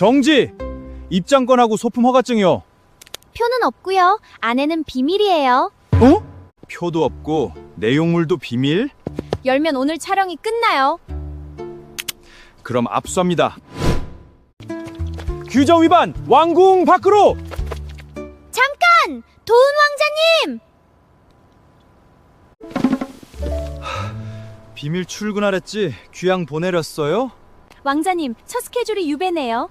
정지! 입장권하고 소품 허가증이요. 표는 없고요. 안에는 비밀이에요. 어? 표도 없고 내용물도 비밀? 열면 오늘 촬영이 끝나요. 그럼 압수합니다. 규정 위반! 왕궁 밖으로! 잠깐! 도훈 왕자님! 비밀 출근하랬지? 귀양 보내렸어요? 왕자님, 첫 스케줄이 유배네요.